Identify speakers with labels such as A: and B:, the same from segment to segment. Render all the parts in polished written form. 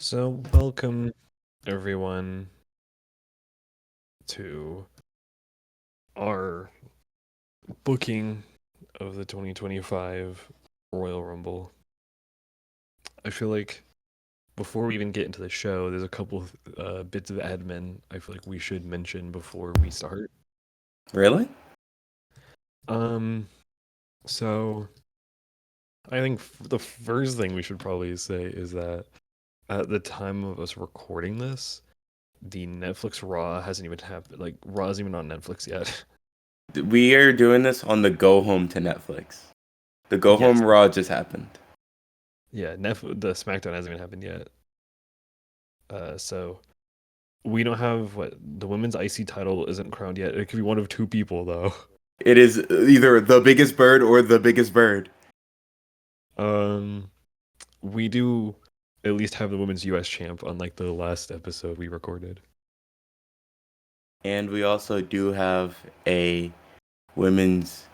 A: So, welcome everyone to our booking of the 2025 Royal Rumble. I feel like before we even get into the show, there's a couple of bits of admin I feel like we should mention before we start.
B: Really?
A: Um, so I think the first thing we should probably say is that at the time of us recording this, the Netflix Raw hasn't even happened. Like, Raw isn't even on Netflix yet.
B: We are doing this on the go home to Netflix. The go
A: Yes.
B: home Raw just happened.
A: Yeah, the SmackDown hasn't even happened yet. So we don't have what the women's IC title isn't crowned yet. It could be one of two people though.
B: It is either the biggest bird or the biggest bird.
A: Um, we do at least have the women's US champ, unlike the last episode we recorded.
B: And we also do have a women's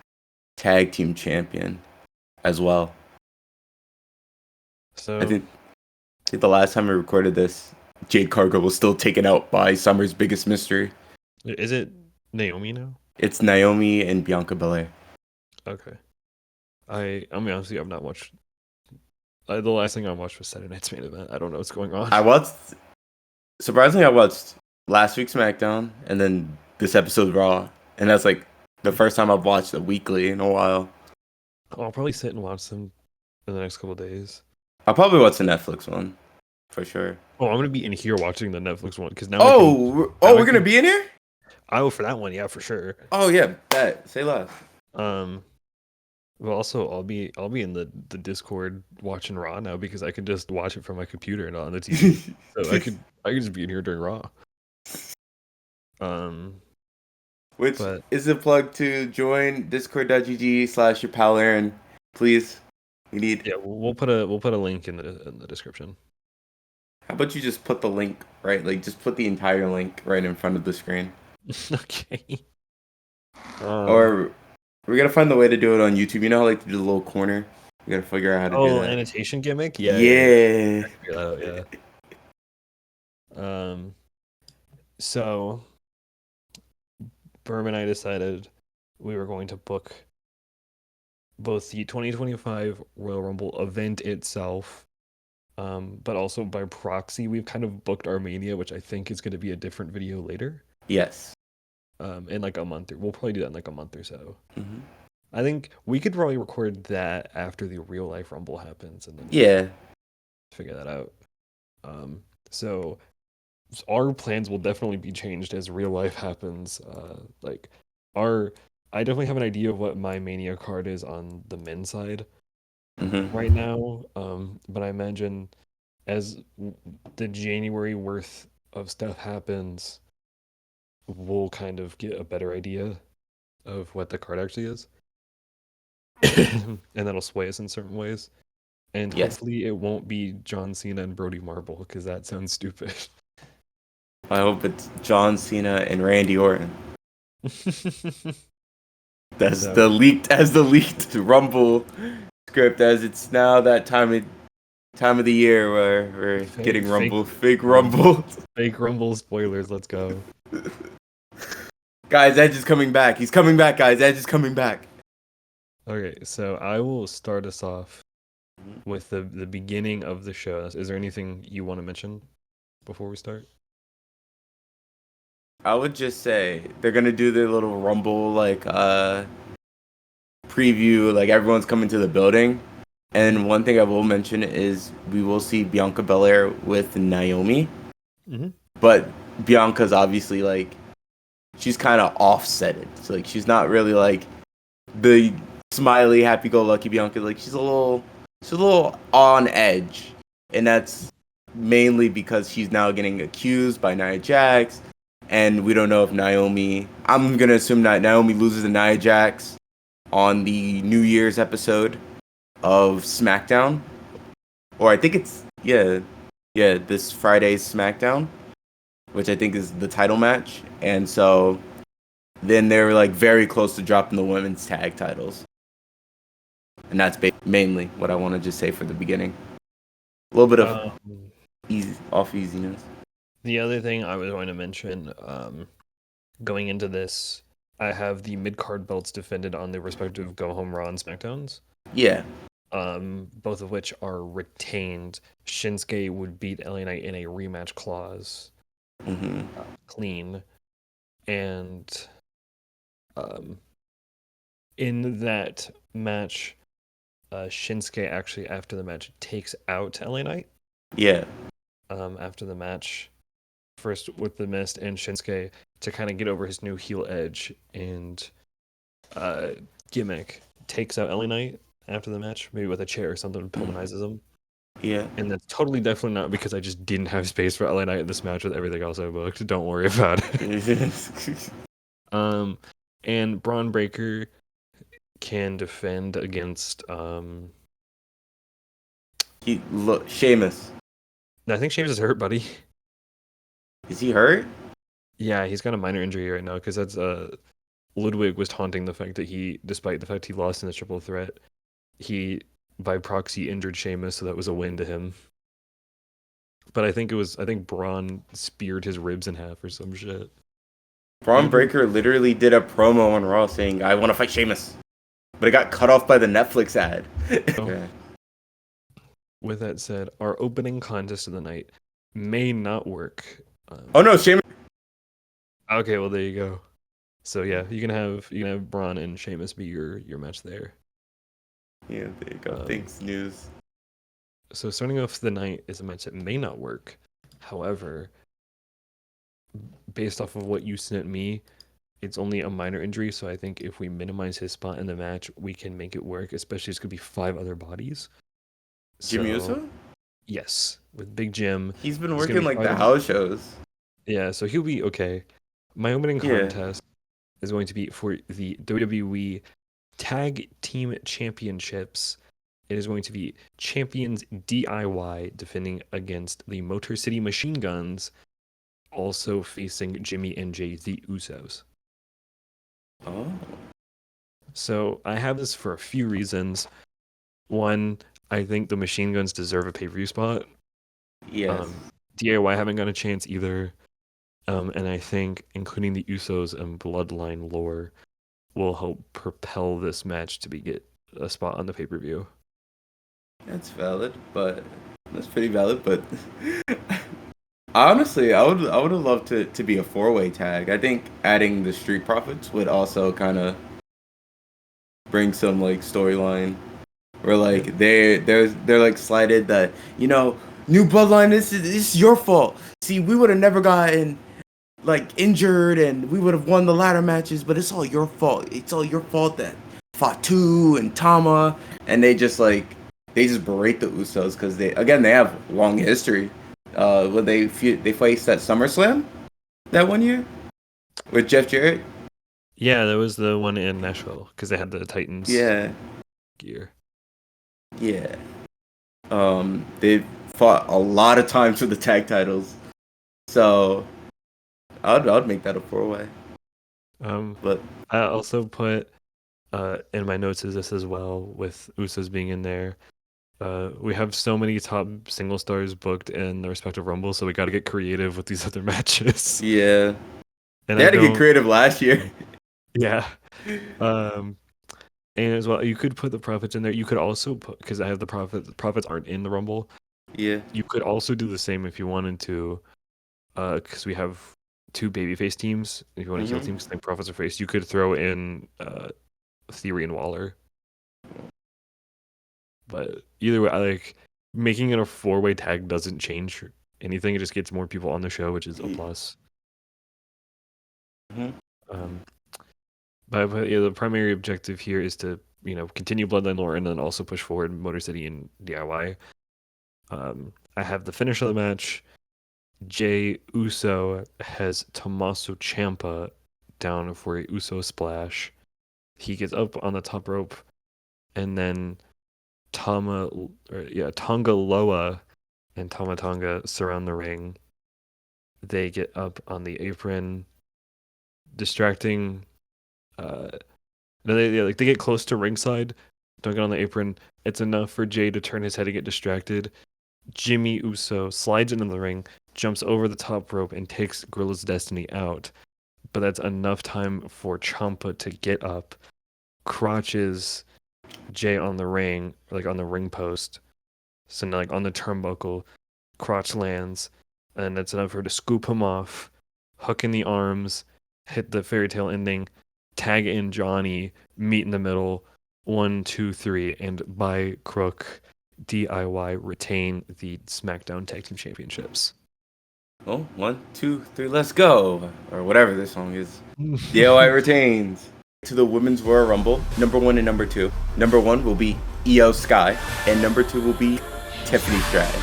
B: tag team champion as well.
A: So
B: I think the last time we recorded this, Jade Cargill was still taken out by Summer's biggest mystery.
A: is it Naomi now?
B: It's Naomi and Bianca Belair.
A: Okay. I mean honestly, I've not watched. The last thing I watched was Saturday Night's Main Event. I don't know what's going on.
B: Surprisingly, I watched last week's SmackDown and then this episode Raw. And that's like the first time I've watched a weekly in a while.
A: I'll probably sit and watch them in the next couple of days.
B: I'll probably watch the Netflix one for sure.
A: Oh, I'm gonna be in here watching the Netflix one because now.
B: We're gonna be in here.
A: Oh, for that one, yeah, for sure.
B: Oh yeah, bet. Say less.
A: Well, also I'll be in the Discord watching Raw now because I can just watch it from my computer and not on the TV. So I could just be in here during Raw.
B: Which is a plug to join discord.gg/your pal Aaron. Please. We need.
A: Yeah, we'll put a link in the description.
B: How about you just put the link right? Like just put the entire link right in front of the screen.
A: Okay.
B: Or we gotta find the way to do it on YouTube. You know how like to do the little corner? We gotta figure out how to do that.
A: Annotation gimmick? Yeah.
B: Yeah.
A: Figure that out, yeah. So Berm and I decided we were going to book both the 2025 Royal Rumble event itself, but also by proxy, we've kind of booked Armenia, which I think is going to be a different video later.
B: Yes.
A: In like a month, we'll probably do that in like a month or so.
B: Mm-hmm.
A: I think we could probably record that after the real life Rumble happens, and then figure that out. So our plans will definitely be changed as real life happens. I definitely have an idea of what my Mania card is on the men's side right now. But I imagine as the January worth of stuff happens, we'll kind of get a better idea of what the card actually is. And that'll sway us in certain ways. And hopefully it won't be John Cena and Brody Marble, because that sounds stupid.
B: I hope it's John Cena and Randy Orton. That's the leaked Rumble script, as it's now that time of the year where we're getting fake Rumble.
A: Fake Rumble spoilers, let's go.
B: Guys, Edge is coming back. He's coming back, guys. Edge is coming back.
A: Okay, so I will start us off with the beginning of the show. Is there anything you want to mention before we start?
B: I would just say they're gonna do their little Rumble preview, like everyone's coming to the building. And one thing I will mention is we will see Bianca Belair with Naomi.
A: Mm-hmm.
B: But Bianca's obviously like she's kind of offsetted. So like she's not really like the smiley, happy-go-lucky Bianca. Like she's a little on edge, and that's mainly because she's now getting accused by Nia Jax, and we don't know if Naomi. I'm gonna assume that Naomi loses to Nia Jax on the New Year's episode of SmackDown, or I think it's this Friday's SmackDown, which I think is the title match, and so then they're like very close to dropping the women's tag titles. And that's mainly what I want to just say for the beginning. A little bit of off easiness.
A: The other thing I was going to mention, going into this, I have the mid card belts defended on the respective Go Home Raw and SmackDowns.
B: Yeah.
A: Both of which are retained. Shinsuke would beat LA Knight in a rematch clause, clean, and in that match, Shinsuke actually after the match takes out LA Knight.
B: Yeah.
A: After the match, first with the Mist and Shinsuke to kind of get over his new heel edge and gimmick, takes out LA Knight after the match, maybe with a chair or something, Pillmanizes him.
B: Yeah.
A: And that's totally definitely not because I just didn't have space for LA Knight in this match with everything else I booked. Don't worry about it. And Braun Breaker can defend against
B: Sheamus.
A: I think Sheamus is hurt, buddy.
B: Is he hurt?
A: Yeah, he's got a minor injury right now because that's Ludwig was taunting the fact that despite the fact he lost in the triple threat, he by proxy injured Sheamus, so that was a win to him. But I think Braun speared his ribs in half or some shit.
B: Braun Breaker literally did a promo on Raw saying, "I want to fight Sheamus," but it got cut off by the Netflix ad. Okay.
A: With that said, our opening contest of the night may not work.
B: Oh no, Sheamus.
A: Okay, well there you go. So yeah, you can have Braun and Sheamus be your match there.
B: Yeah, there you go. Thanks, news.
A: So starting off the night is a match that may not work. However, based off of what you sent me, it's only a minor injury, so I think if we minimize his spot in the match, we can make it work, especially it's going to be 5 other bodies.
B: Jimmy Uso?
A: Yes, with Big Jim.
B: He's been working like the house shows.
A: Yeah, so he'll be okay. My opening contest is going to be for the WWE Tag Team Championships. It is going to be Champions DIY defending against the Motor City Machine Guns, also facing Jimmy and Jay, the Usos.
B: Oh.
A: So I have this for a few reasons. One, I think the Machine Guns deserve a pay-per-view spot.
B: Yes.
A: DIY haven't got a chance either. And I think including the Usos and Bloodline lore will help propel this match to get a spot on the pay-per-view.
B: That's valid, but that's pretty valid. But honestly, I would have loved to be a 4-way tag. I think adding the Street Profits would also kind of bring some like storyline, where like they're like slighted that new Bloodline, this is your fault. See, we would have never gotten like injured and we would have won the ladder matches, but it's all your fault. It's all your fault that Fatu and Tama, and they just berate the Usos because they have long history. When they faced at SummerSlam that one year with Jeff Jarrett.
A: Yeah, that was the one in Nashville because they had the Titans. Gear.
B: Yeah. They fought a lot of times for the tag titles, so I'd make that a 4-way. But
A: I also put in my notes is this as well with Usos being in there. We have so many top single stars booked in the respective Rumble, so we got to get creative with these other matches.
B: Yeah,
A: and
B: they had to get creative last year.
A: Yeah. And as well, you could put the Profits in there. You could also put, because I have the Profits. The Profits aren't in the Rumble.
B: Yeah.
A: You could also do the same if you wanted to, because we have 2 babyface teams. If you want a heel team, because Profits are face, you could throw in Theory and Waller. But either way, like making it a 4-way tag doesn't change anything. It just gets more people on the show, which is a plus. But yeah, the primary objective here is to continue Bloodline lore and then also push forward Motor City and DIY. I have the finish of the match. Jay Uso has Tommaso Ciampa down for a Uso splash. He gets up on the top rope, and then Tonga Loa and Tama Tonga surround the ring. They get up on the apron, distracting. They get close to ringside. Don't get on the apron. It's enough for Jay to turn his head and get distracted. Jimmy Uso slides into the ring, jumps over the top rope, and takes Gorilla's Destiny out. But that's enough time for Ciampa to get up, crotches Jay on the ring, like on the ring post. So now, like on the turnbuckle, crotch lands, and that's enough for her to scoop him off, hook in the arms, hit the fairy tale ending, tag in Johnny, meet in the middle, 1, 2, 3, and by Crook, DIY retain the SmackDown Tag Team Championships.
B: Oh, 1, 2, 3, let's go, or whatever this song is. DIY retains. To the Women's Royal Rumble, number 1 and number 2. Number 1 will be Io Sky, and number 2 will be Tiffany Stratton.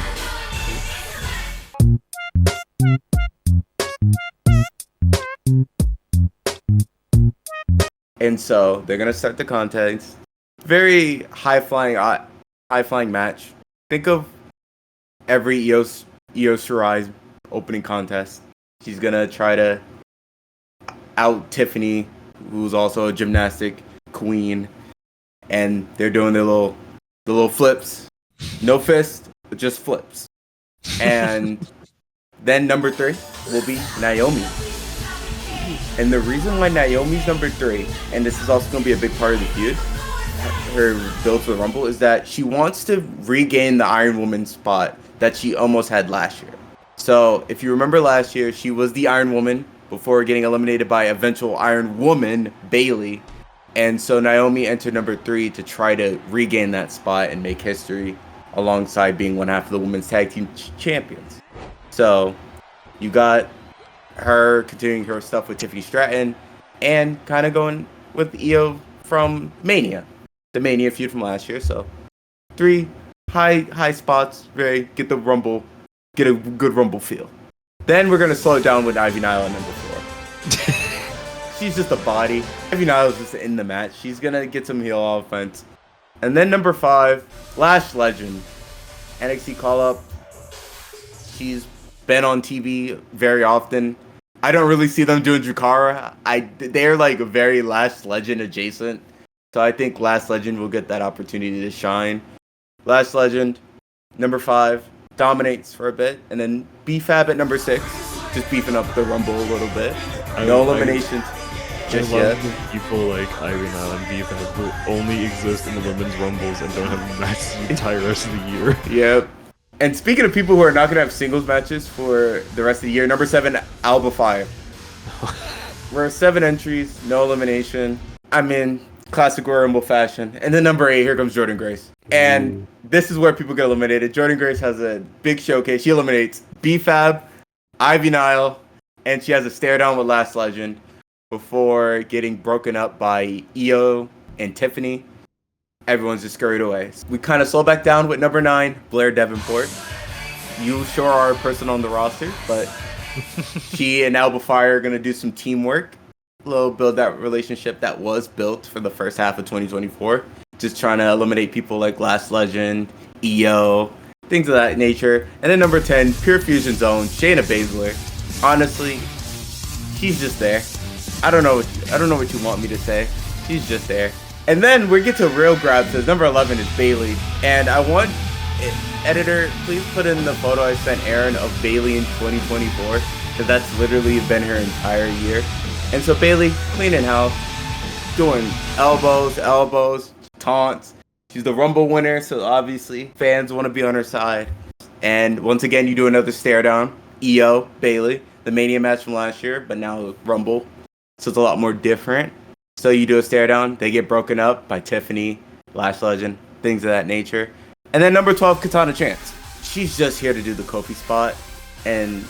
B: And so they're gonna start the contest. Very high flying match. Think of every Io Shirai's opening contest. She's gonna try to out Tiffany, who's also a gymnastic queen, and they're doing the little flips, no fist, but just flips. And then number 3 will be Naomi. And the reason why Naomi's number 3, and this is also going to be a big part of the feud, her build to the Rumble, is that she wants to regain the Iron Woman spot that she almost had last year. So if you remember last year, she was the Iron Woman before getting eliminated by eventual Iron Woman, Bayley. And so Naomi entered number 3 to try to regain that spot and make history alongside being one half of the Women's Tag Team Champions. So you got her continuing her stuff with Tiffany Stratton and kind of going with Io from Mania, the Mania feud from last year. So 3 high spots, get the Rumble, get a good Rumble feel. Then we're gonna slow it down with Ivy Nile at number 4. She's just a body. Ivy Nile's just in the match. She's gonna get some heel offense. And then number 5, Lash Legend, NXT call up. She's been on TV very often. I don't really see them doing Drakara. They're like very Lash Legend adjacent. So I think Lash Legend will get that opportunity to shine. Lash Legend, number 5, dominates for a bit. And then B-Fab at number 6, just beefing up the Rumble a little bit. No eliminations just yet.
A: People like Ivy Nile and B-Fab who only exist in the Women's Rumbles and don't have matches the entire rest of the year.
B: Yep. And speaking of people who are not going to have singles matches for the rest of the year, number 7, Alba Fire. We're 7 entries, no elimination. I'm in classic Royal Rumble fashion. And then number 8, here comes Jordynne Grace. And this is where people get eliminated. Jordynne Grace has a big showcase. She eliminates B-Fab, Ivy Nile, and she has a stare down with Lash Legend before getting broken up by Io and Tiffany. Everyone's just scurried away. We kind of slow back down with number 9, Blair Davenport. You sure are a person on the roster, but she and Alba Fire are going to do some teamwork. Build that relationship that was built for the first half of 2024. Just trying to eliminate people like Lash Legend, Io, things of that nature. And then number 10, Pure Fusion Zone, Shayna Baszler. Honestly, she's just there. I don't know what you want me to say. She's just there. And then we get to real grabs. As number 11 is Bayley. And I want, editor, please put in the photo I sent Aaron of Bayley in 2024. Because that's literally been her entire year. And so Bayley, cleaning house, doing elbows, taunts. She's the Rumble winner, so obviously fans want to be on her side. And once again, you do another stare down. Io, Bayley, the Mania match from last year, but now Rumble. So it's a lot more different. So you do a stare down, they get broken up by Tiffany, Lash Legend, things of that nature. And then number 12, Katana Chance. She's just here to do the Kofi spot, and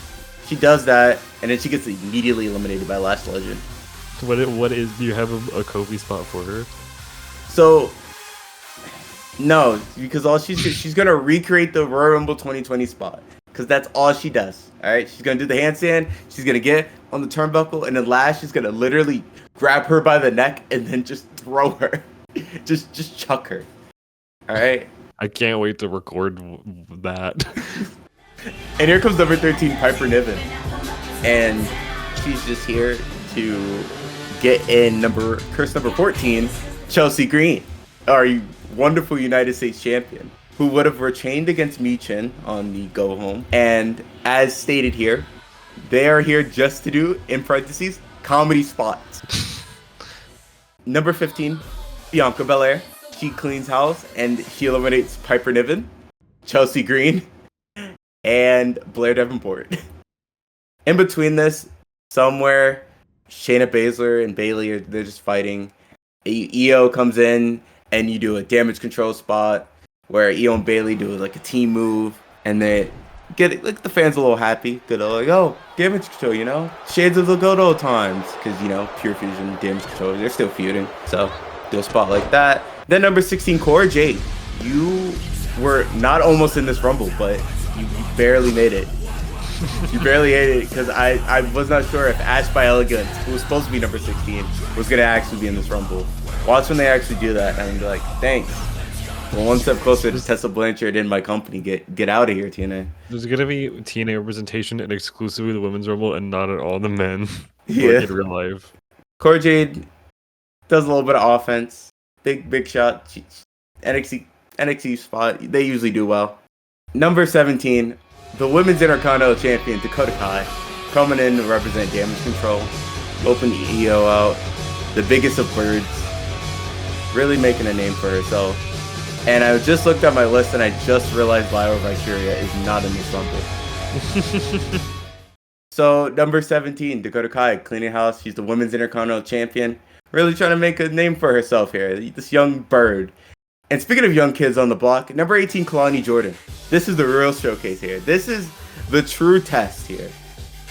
B: she does that, and then she gets immediately eliminated by Lash Legend.
A: Do you have a Kofi spot for her?
B: So, no, because she's gonna recreate the Royal Rumble 2020 spot, because that's all she does. All right, she's gonna do the handstand, she's gonna get on the turnbuckle, and then Lash is gonna literally grab her by the neck and then just throw her, just chuck her. All right.
A: I can't wait to record that.
B: And here comes number 13, Piper Niven, and she's just here to get in curse number 14, Chelsea Green, our wonderful United States champion, who would have retained against Michin on the go home. And as stated here, they are here just to do, in parentheses, comedy spots. Number 15, Bianca Belair. She cleans house and she eliminates Piper Niven, Chelsea Green, and Blair Davenport. In between this, somewhere, Shayna Baszler and Bayley they're just fighting. Io comes in and you do a damage control spot where Io and Bayley do like a team move, and they get like the fans a little happy. Good, like, oh, damage control, you know, shades of the good old times, because you know Pure Fusion, damage control, they're still feuding, so do a spot like that. Then number 16, Cora Jade. You were not almost in this Rumble, but you barely made it. You barely made it because I was not sure if Ash by Elegance, who was supposed to be number 16, was gonna actually be in this Rumble. Watch when they actually do that, and be like, thanks. Well, one step closer to Tessa Blanchard in my company. Get out of here, TNA.
A: There's gonna be TNA representation and exclusively the women's Rumble and not at all the men.
B: Yeah.
A: Like in real life.
B: Cora Jade does a little bit of offense. Big shot. NXT spot. They usually do well. Number 17, the women's Intercontinental Champion Dakota Kai, coming in to represent Damage Control, open EO out, the biggest of birds, really making a name for herself. And I just looked at my list and I just realized Lyra Valkyria is not in this Rumble. So number 17, Dakota Kai, cleaning house. She's the women's Intercontinental Champion, really trying to make a name for herself here. This young bird. And speaking of young kids on the block, number 18, Kalani Jordan. This is the real showcase here. This is the true test here.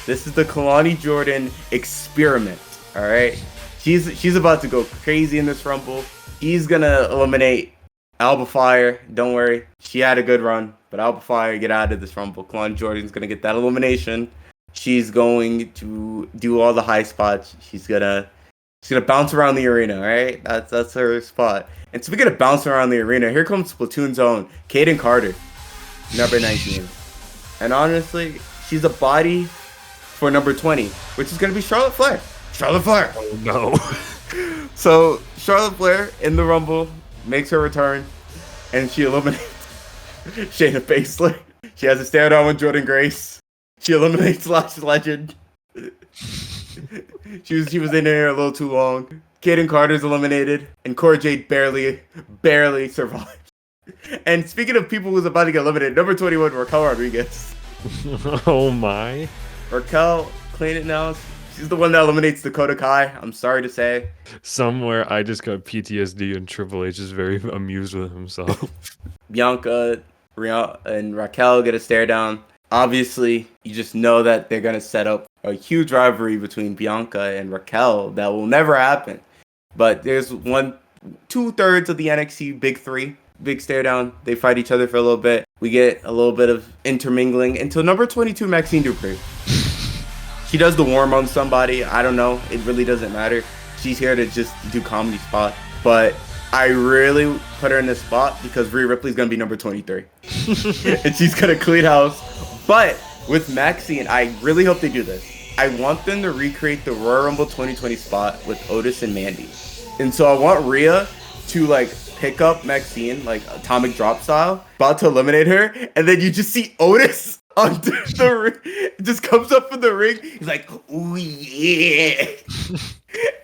B: This is the Kalani Jordan experiment. All right, she's about to go crazy in this Rumble. He's gonna eliminate Alba Fire. Don't worry, she had a good run, but Alba Fire get out of this Rumble. Kalani Jordan's gonna get that elimination. She's going to do all the high spots. She's gonna bounce around the arena. All right, that's her spot. And speaking of bouncing around the arena, here comes Splatoon's own Kaden Carter, number 19. And honestly, she's a body for number 20, which is going to be Charlotte Flair. Charlotte Flair!
A: Oh, no.
B: So, Charlotte Flair in the Rumble makes her return, and she eliminates Shayna Baszler. She has a stare down with Jordan Grace. She eliminates Lash Legend. She was in there a little too long. Kaden Carter's eliminated, and Cora Jade barely survived. And speaking of people who's about to get eliminated, number 21, Raquel Rodriguez.
A: Oh my.
B: Raquel, clean it now. She's the one that eliminates Dakota Kai, I'm sorry to say.
A: Somewhere I just got PTSD and Triple H is very amused with himself.
B: Bianca and Raquel get a stare down. Obviously, you just know that they're going to set up a huge rivalry between Bianca and Raquel that will never happen. But there's 2/3 of the NXT Big Three. Big stare down. They fight each other for a little bit. We get a little bit of intermingling until number 22, Maxine Dupri. She does the worm on somebody. I don't know. It really doesn't matter. She's here to just do comedy spot. But I really put her in this spot because Rhea Ripley's going to be number 23. And she's going to clean house. But with Maxine, I really hope they do this. I want them to recreate the Royal Rumble 2020 spot with Otis and Mandy. And so I want Rhea to like pick up Maxine, like atomic drop style, about to eliminate her. And then you just see Otis under the ring. Just comes up from the ring. He's like, ooh, yeah.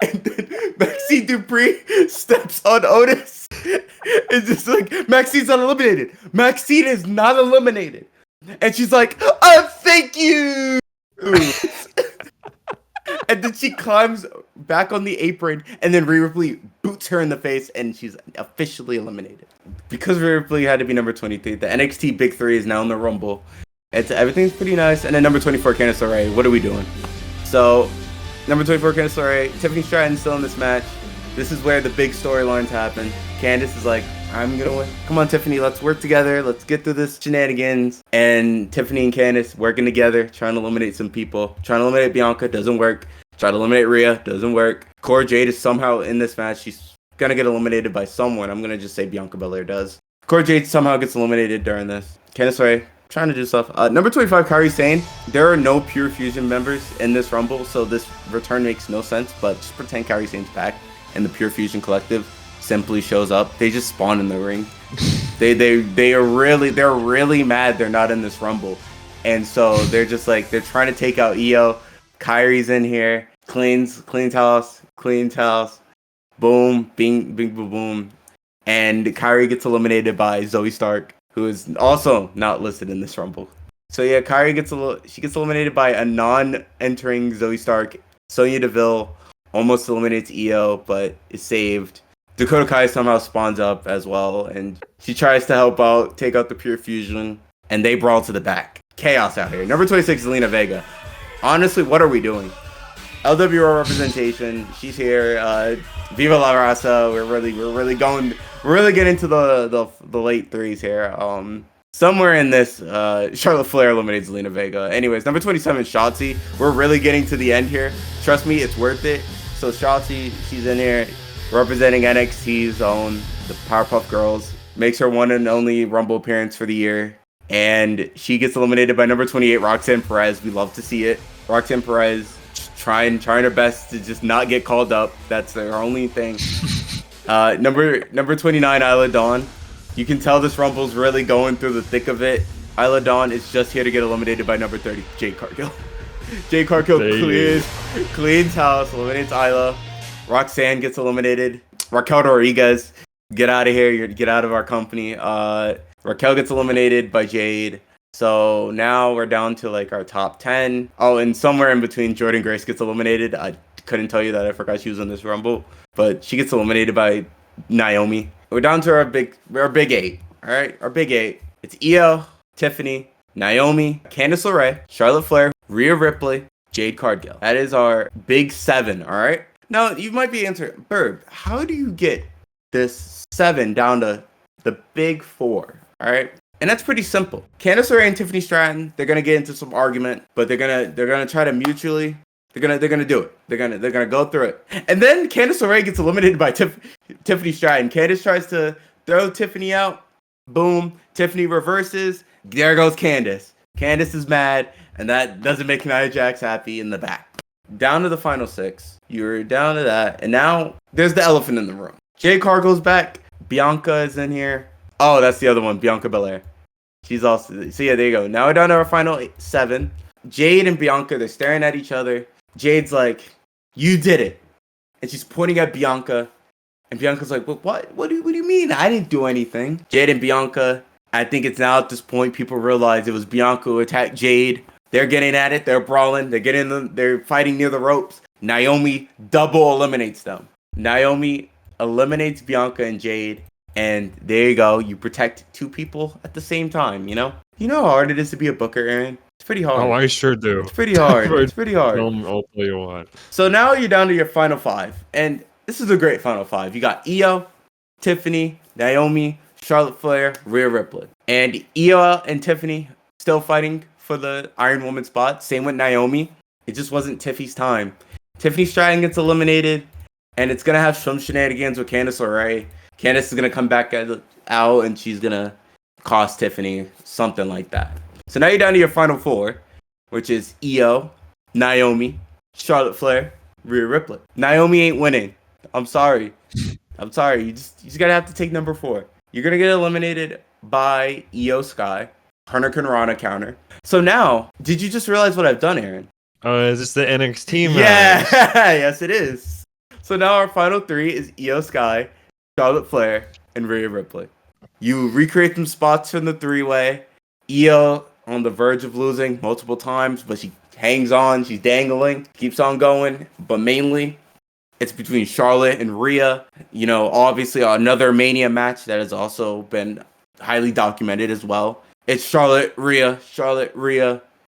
B: And then Maxine Dupri steps on Otis. It's just like, Maxine's not eliminated. Maxine is not eliminated. And she's like, oh, thank you. And then she climbs back on the apron, and then Rhea Ripley boots her in the face, and she's officially eliminated. Because Rhea Ripley had to be number 23, the NXT Big Three is now in the Rumble. Everything's pretty nice. And then number 24, Candice LeRae. What are we doing? So, number 24, Candice LeRae. Tiffany Stratton's still in this match. This is where the big storylines happen. Candice is like, I'm gonna win. Come on, Tiffany, let's work together. Let's get through this shenanigans. And Tiffany and Candice working together, trying to eliminate some people. Trying to eliminate Bianca, doesn't work. Try to eliminate Rhea, doesn't work. Cora Jade is somehow in this match. She's gonna get eliminated by someone. I'm gonna just say Bianca Belair does. Cora Jade somehow gets eliminated during this. Candice LeRae trying to do stuff. Number 25, Kairi Sane. There are no Pure Fusion members in this Rumble, so this return makes no sense. But just pretend Kairi Sane's back, and the Pure Fusion Collective simply shows up. They just spawn in the ring. They're really mad they're not in this Rumble, and so they're just like they're trying to take out Io. Kairi's in here, cleans house, boom, bing, bing, boom, boom, and Kairi gets eliminated by Zoe Stark, who is also not listed in this Rumble. So yeah, Kairi gets eliminated by a non-entering Zoe Stark. Sonya Deville almost eliminates Io, but is saved. Dakota Kai somehow spawns up as well, and she tries to help out, take out the Pure Fusion, and they brawl to the back. Chaos out here. Number 26 is Zelina Vega. Honestly, what are we doing? LWO representation. She's here. Viva La Raza. We're really getting into the late threes here. Somewhere in this, Charlotte Flair eliminates Zelina Vega. Anyways, number 27, Shotzi. We're really getting to the end here. Trust me, it's worth it. So Shotzi, she's in here representing NXT's own, the Powerpuff Girls. Makes her one and only Rumble appearance for the year. And she gets eliminated by number 28, Roxanne Perez. We love to see it. Roxanne Perez trying her best to just not get called up. That's her only thing. Number 29, Isla Dawn. You can tell this Rumble's really going through the thick of it. Isla Dawn is just here to get eliminated by number 30, Jade Cargill. Jade Cargill cleans house, eliminates Isla. Roxanne gets eliminated. Raquel Rodriguez, get out of here. Get out of our company. Raquel gets eliminated by Jade. So now we're down to like our top 10. Oh, and somewhere in between, Jordynne Grace gets eliminated. I couldn't tell you that. I forgot she was in this Rumble. But she gets eliminated by Naomi. We're down to our big 8. All right, our big 8. It's Io, Tiffany, Naomi, Candice LeRae, Charlotte Flair, Rhea Ripley, Jade Cargill. That is our big 7. All right. Now you might be answering, Burb, how do you get this 7 down to the big 4? All right. And that's pretty simple. Candice LeRae and Tiffany Stratton, they're gonna get into some argument, but they're gonna try to mutually. They're gonna do it. They're gonna go through it. And then Candice LeRae gets eliminated by Tiffany Stratton. Candice tries to throw Tiffany out. Boom. Tiffany reverses. There goes Candice. Candice is mad, and that doesn't make Nia Jax happy in the back. Down to the final 6. You're down to that, and now there's the elephant in the room. Jade Cargill's back. Bianca is in here. Oh, that's the other one, Bianca Belair. She's also. So yeah, there you go. Now we're down to our final 7. Jade and Bianca, they're staring at each other. Jade's like, "You did it," and she's pointing at Bianca, and Bianca's like, "What? What do you mean? I didn't do anything." Jade and Bianca. I think it's now at this point people realize it was Bianca who attacked Jade. They're getting at it. They're brawling. They're fighting near the ropes. Naomi double eliminates them. Naomi eliminates Bianca and Jade. And there you go. You protect 2 people at the same time, you know? You know how hard it is to be a booker, Aaron? It's pretty hard.
A: Oh, I sure do.
B: It's pretty hard. It's pretty hard.
A: I'll tell you what.
B: So now you're down to your final 5. And this is a great final 5. You got Io, Tiffany, Naomi, Charlotte Flair, Rhea Ripley. And Io and Tiffany still fighting for the Iron Woman spot. Same with Naomi. It just wasn't Tiffy's time. Tiffany Stratton gets eliminated. And it's going to have some shenanigans with Candice LeRae. Candice is going to come back out and she's going to cost Tiffany something like that. So now you're down to your final 4, which is Io, Naomi, Charlotte Flair, Rhea Ripley. Naomi ain't winning. I'm sorry. You just got to have to take number 4. You're going to get eliminated by Io Sky. Hurricane Rana counter. So now, did you just realize what I've done, Aaron?
A: Is this the NXT match?
B: Yeah, yes it is. So now our final 3 is Io Sky, Charlotte Flair, and Rhea Ripley. You recreate some spots from the 3-way. Io on the verge of losing multiple times, but she hangs on. She's dangling, keeps on going. But mainly, it's between Charlotte and Rhea. You know, obviously another Mania match that has also been highly documented as well. It's Charlotte, Rhea.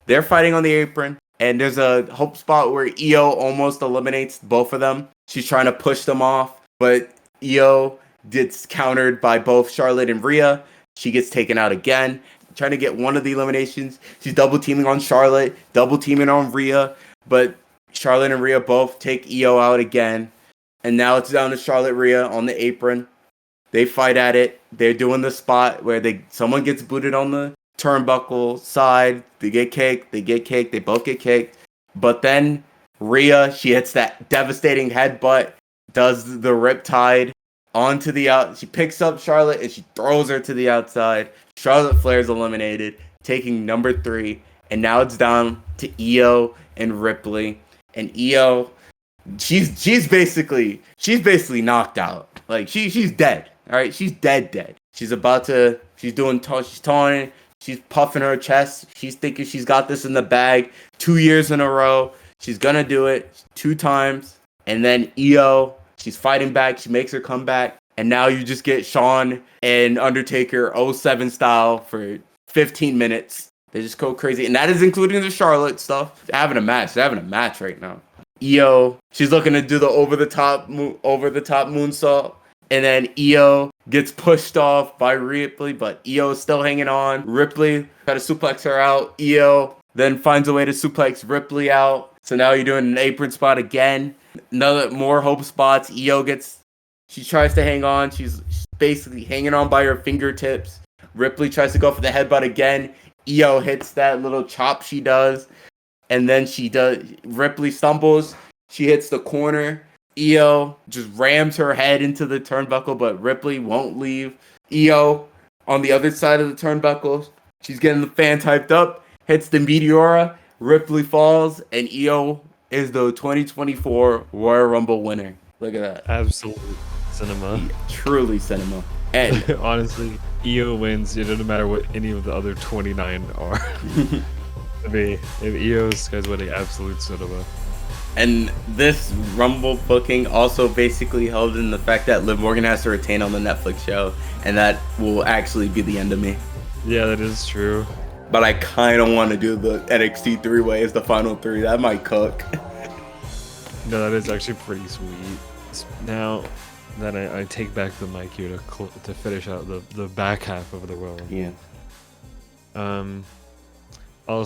B: They're fighting on the apron. And there's a hope spot where Io almost eliminates both of them. She's trying to push them off, but Io gets countered by both Charlotte and Rhea. She gets taken out again, trying to get one of the eliminations. She's double teaming on Charlotte, double teaming on Rhea, but Charlotte and Rhea both take Io out again. And now it's down to Charlotte Rhea on the apron. They fight at it. They're doing the spot where someone gets booted on the turnbuckle side. They get caked. They both get caked. But then Rhea, she hits that devastating headbutt, does the riptide, onto the out. She picks up Charlotte and she throws her to the outside. Charlotte Flair's eliminated, taking number 3, and now it's down to Io and Ripley. And Io, she's basically knocked out. Like she's dead. All right, she's dead. She's taunting. She's puffing her chest. She's thinking she's got this in the bag. 2 years in a row. She's gonna do it 2 times. And then Io, she's fighting back. She makes her comeback. And now you just get Shawn and Undertaker 07 style for 15 minutes. They just go crazy. And that is including the Charlotte stuff. They're having a match. They're having a match right now. Io, she's looking to do the over the top moonsault. And then Io gets pushed off by Ripley, but Io is still hanging on. Ripley try to suplex her out. Io then finds a way to suplex Ripley out. So now you're doing an apron spot again. More hope spots. She tries to hang on. She's basically hanging on by her fingertips. Ripley tries to go for the headbutt again. Io hits that little chop she does. And then Ripley stumbles. She hits the corner. Io just rams her head into the turnbuckle, but Ripley won't leave. Io on the other side of the turnbuckle. She's getting the fans hyped up. Hits the Meteora. Ripley falls, and Io is the 2024 Royal Rumble winner. Look at that.
A: Absolute cinema.
B: Yeah, truly cinema. And
A: honestly, Io wins. It doesn't matter what any of the other 29 are. If Io's guys winning, absolute cinema.
B: And this Rumble booking also basically held in the fact that Liv Morgan has to retain on the Netflix show, and that will actually be the end of me.
A: Yeah, that is true.
B: But I kind of want to do the NXT 3-way as the final 3. That might cook.
A: No, that is actually pretty sweet. Now that I take back the mic here to finish out the back half of the world.
B: Yeah.